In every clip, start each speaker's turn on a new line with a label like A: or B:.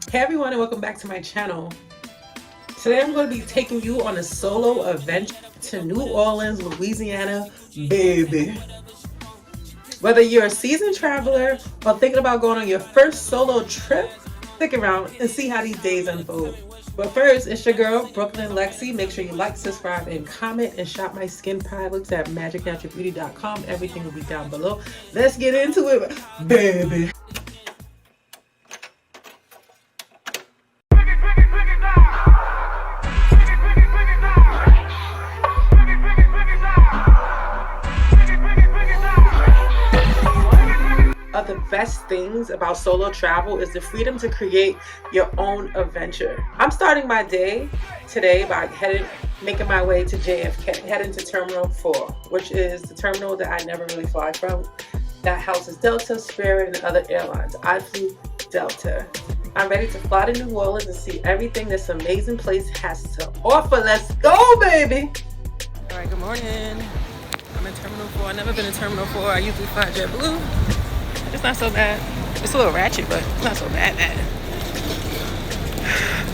A: Hey everyone, and welcome back to my channel. Today I'm going to be taking you on a solo adventure to New Orleans, Louisiana, baby. Whether you're a seasoned traveler or thinking about going on your first solo trip, stick around and see how these days unfold. But first, it's your girl, Brooklyn Lexi. Make sure you like, subscribe, and comment, and shop my skin products at magicnaturalbeauty.com. Everything will be down below. Let's get into it, baby. Of the best things about solo travel is the freedom to create your own adventure. I'm starting my day today by making my way to JFK, heading to Terminal 4, which is the terminal that I never really fly from. That houses Delta, Spirit, and other airlines. I flew Delta. I'm ready to fly to New Orleans and see everything this amazing place has to offer. Let's go, baby!
B: All right, good morning. I'm in Terminal 4. I've never been in Terminal 4. I usually fly JetBlue. It's not so bad. It's a little ratchet, but it's not so bad.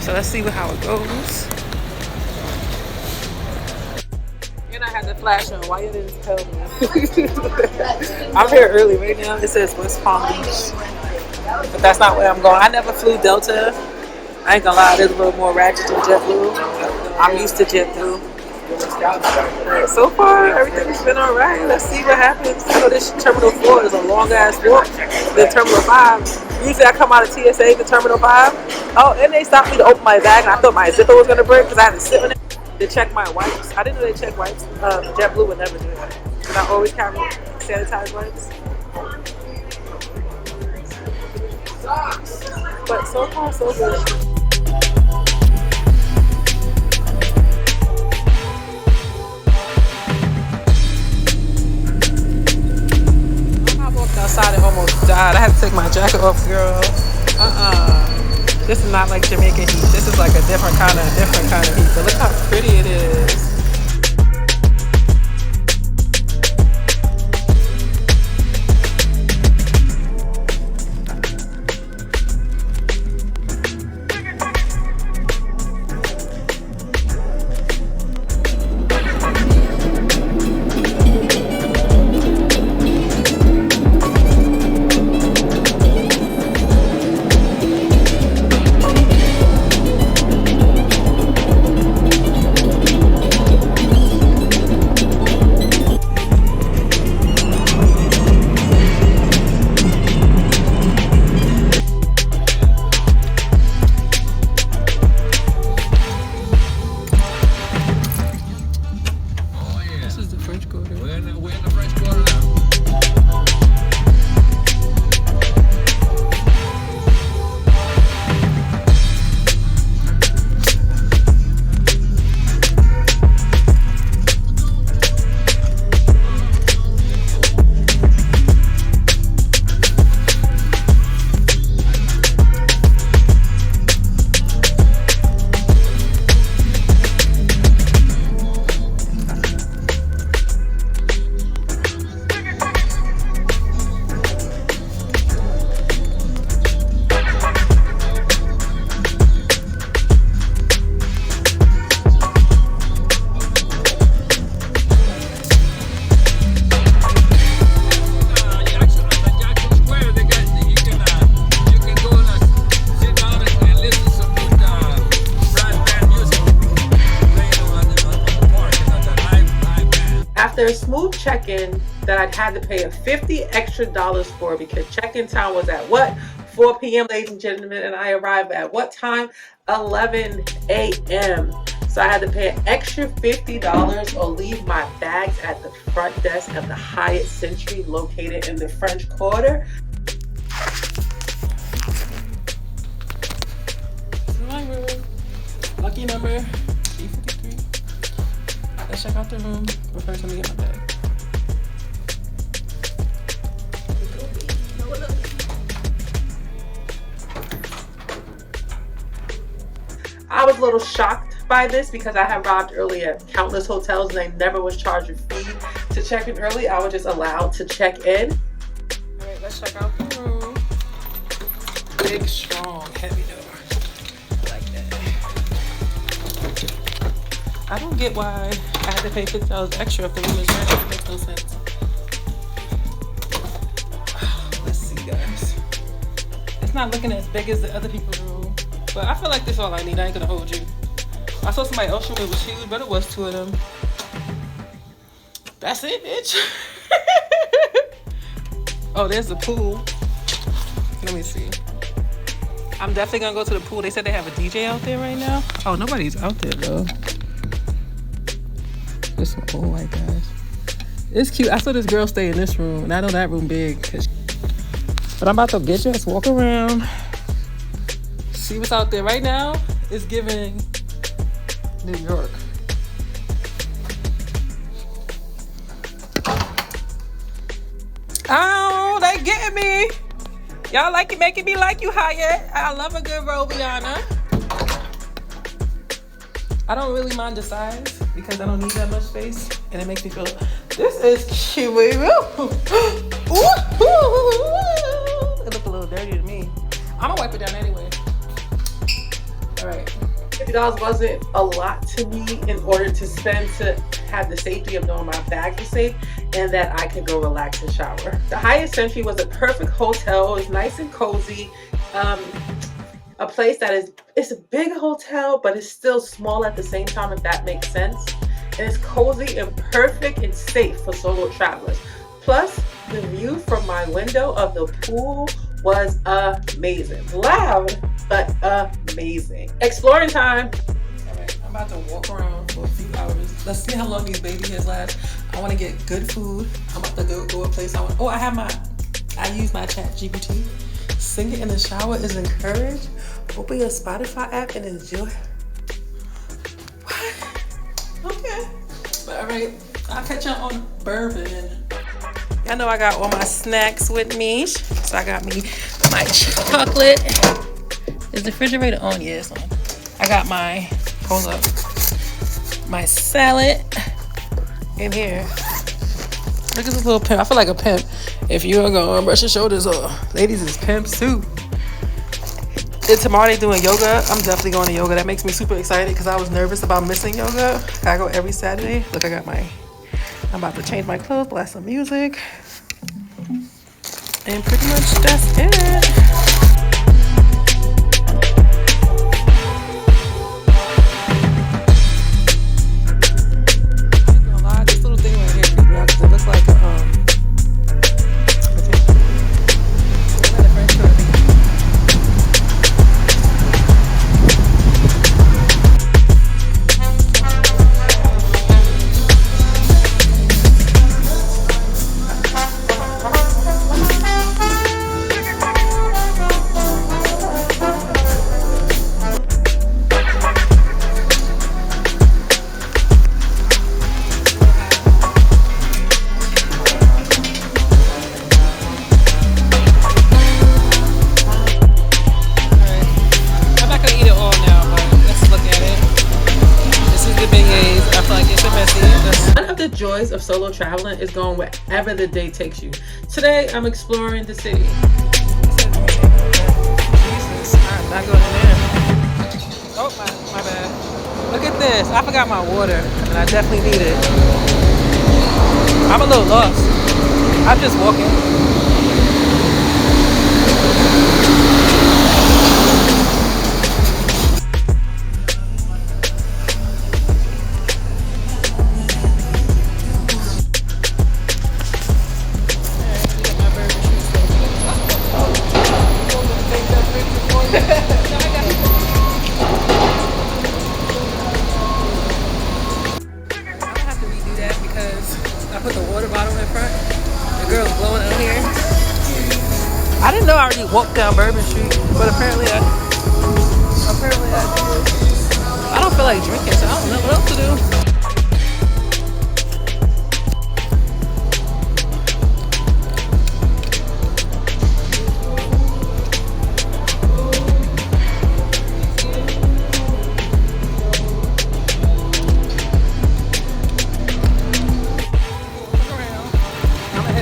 B: So let's see how it goes. And I had the flash on. Why you didn't tell me? I'm here early right now. It says West Palm Beach, but that's not where I'm going. I never flew Delta. I ain't gonna lie, it's a little more ratchet than JetBlue. I'm used to JetBlue. So far, everything's been all right. Let's see what happens. I know this Terminal 4 is a long ass walk than Terminal 5. Usually I come out of TSA to Terminal 5. Oh, and they stopped me to open my bag, and I thought my zipper was going to break because I had to sit in it to check my wipes. I didn't know they check wipes. JetBlue would never do that. And I always carry sanitized wipes. But so far, so good. Outside and almost died. I had to take my jacket off, girl. This is not like Jamaican heat. This is like a different kind of heat. But look how pretty it is.
A: After a smooth check-in that I'd had to pay a $50 extra for because check-in time was at what? 4 p.m. ladies and gentlemen, and I arrived at what time? 11 a.m. So I had to pay an extra $50 or leave my bags at the front desk of the Hyatt Century located in the French Quarter.
B: This is my room. Lucky number 353. Let's check out the room. But first, let me get my bag.
A: I was a little shocked by this because I had arrived early at countless hotels and I never was charged a fee to check in early. I was just allowed to check in.
B: All right, let's check out the room. Big, strong, heavy door. I don't get why I had to pay $50 extra if the room is rent. It makes no sense. Let's see, guys. It's not looking as big as the other people's room, but I feel like this is all I need. I ain't gonna hold you. I saw somebody else's room. It was huge, but it was 2 of them. That's it, bitch. Oh, there's the pool. Let me see. I'm definitely gonna go to the pool. They said they have a DJ out there right now. Oh, nobody's out there though. There's some old white guys. It's cute. I saw this girl stay in this room, and I know that room big. But I'm about to get just walk around, see what's out there. Right now, it's giving New York. Oh, they getting me. Y'all like it, making me like you, Hyatt. I love a good Robiana. I don't really mind the size because I don't need that much space, and it makes me feel this is cute. It look a little dirty to me. I'm gonna wipe it down anyway. All right.
A: $50 wasn't a lot to me in order to spend to have the safety of knowing my bags were safe and that I could go relax and shower. The Hyatt Century was a perfect hotel. It was nice and cozy. A place that it's a big hotel, but it's still small at the same time, if that makes sense. And it's cozy and perfect and safe for solo travelers. Plus, the view from my window of the pool was amazing. Loud, but amazing. Exploring time.
B: All right, I'm about to walk around for a few hours. Let's see how long these baby hairs last. I want to get good food. I'm about to go a place I want. Oh, I use my chat GPT. Singing in the shower is encouraged. Open your Spotify app and enjoy. What? Okay. But all right, I'll catch y'all on bourbon. I know I got all my snacks with me. So I got me my chocolate. Is the refrigerator on? Yeah, it's on. I got my, hold up, my salad in here. Look at this little pimp. I feel like a pimp. If you are gonna brush your shoulders off. Ladies is pimps too. And tomorrow they doing yoga. I'm definitely going to yoga. That makes me super excited because I was nervous about missing yoga. I go every Saturday. Look, I'm about to change my clothes, blast some music. And pretty much that's it.
A: Joys of solo traveling is going wherever the day takes you. Today, I'm exploring the city. Jesus, I'm not going in there. Oh, my bad. Look at this. I forgot my water, and I definitely need it. I'm a little lost. I'm just walking. I didn't know I already walked down Bourbon Street, but apparently I did. I don't feel like drinking, so I don't know what else to do.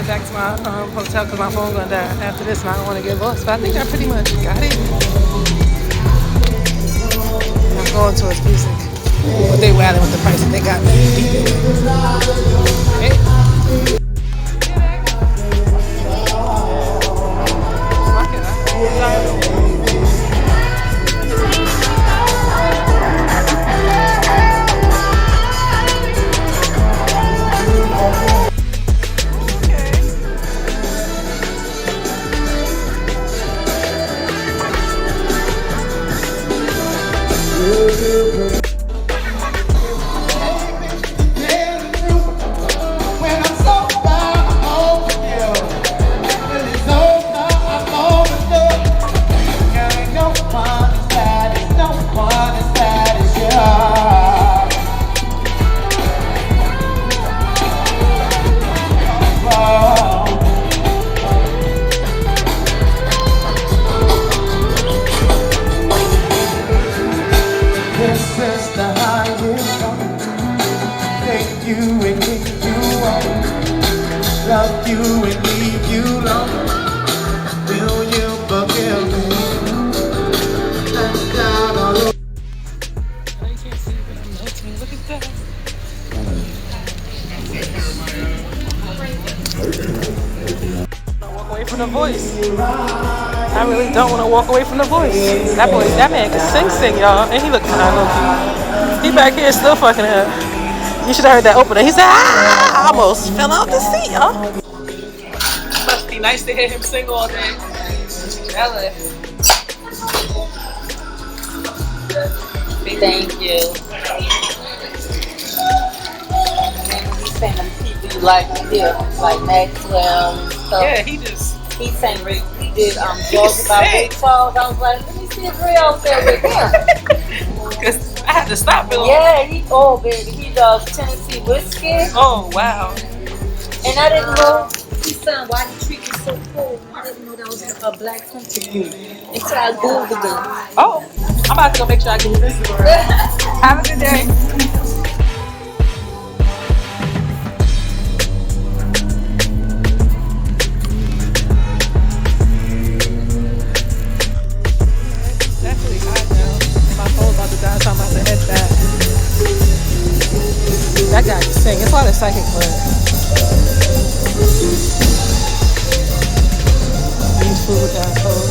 A: Back to my hotel because my phone's gonna die after this and I don't want to get lost, but I think I pretty much got it. I'm going towards music.
B: But they wilding with the prices. They got me deep in it. Hey.
C: Love you and leave you alone. Will you forgive me? Thank God all over.
B: You can't see, but I'm melting. Look at that. Don't walk away from the voice. I really don't want to walk away from the voice. That man can sing, y'all, and he look fine, low-key. He back here still fucking up. You should have heard that opener. He said, "Ah!" I almost fell off the seat, y'all. Must be nice to hear him sing all day. Jealous.
D: Thank you. And he sang them people you like here, like Maxwell and stuff.
B: Yeah,
D: he sang Ray. He did Georgia by Ray Charles. I was like, let me see if Ray out there with him.
B: Cause I had to stop him.
D: Yeah, he does Tennessee whiskey.
B: Oh wow.
D: And I didn't know he sang Why He Treat Me So Cold. I didn't know that was a black country group until I googled it.
B: Oh, I'm about to go make sure I get this. Have a good day. Definitely hot now. My phone's about to die, so I'm about to head back. That guy can sing. It's a lot of psychic blood. Eat food without food.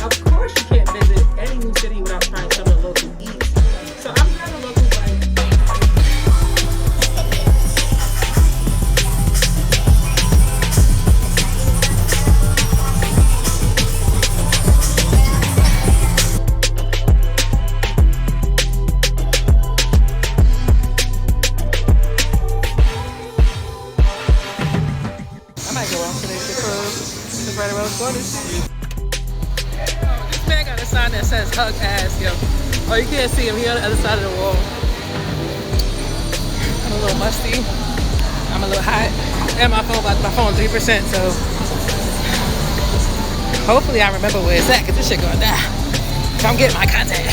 A: Of course, you can't visit any new city without trying some of the local eats. So I'm not a local bite.
B: I might go out today because it's right around the corner. This man got a sign that says hug ass, yo. Oh, you can't see him. He on the other side of the wall. I'm a little musty. I'm a little hot. And my phone 3%, so hopefully I remember where it's at, because this shit gonna die. So I'm getting my content.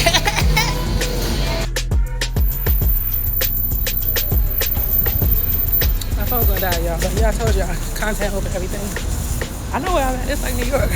B: My phone's gonna die, y'all. But yeah, I told y'all, content over everything. I know where I'm at. It's like New York.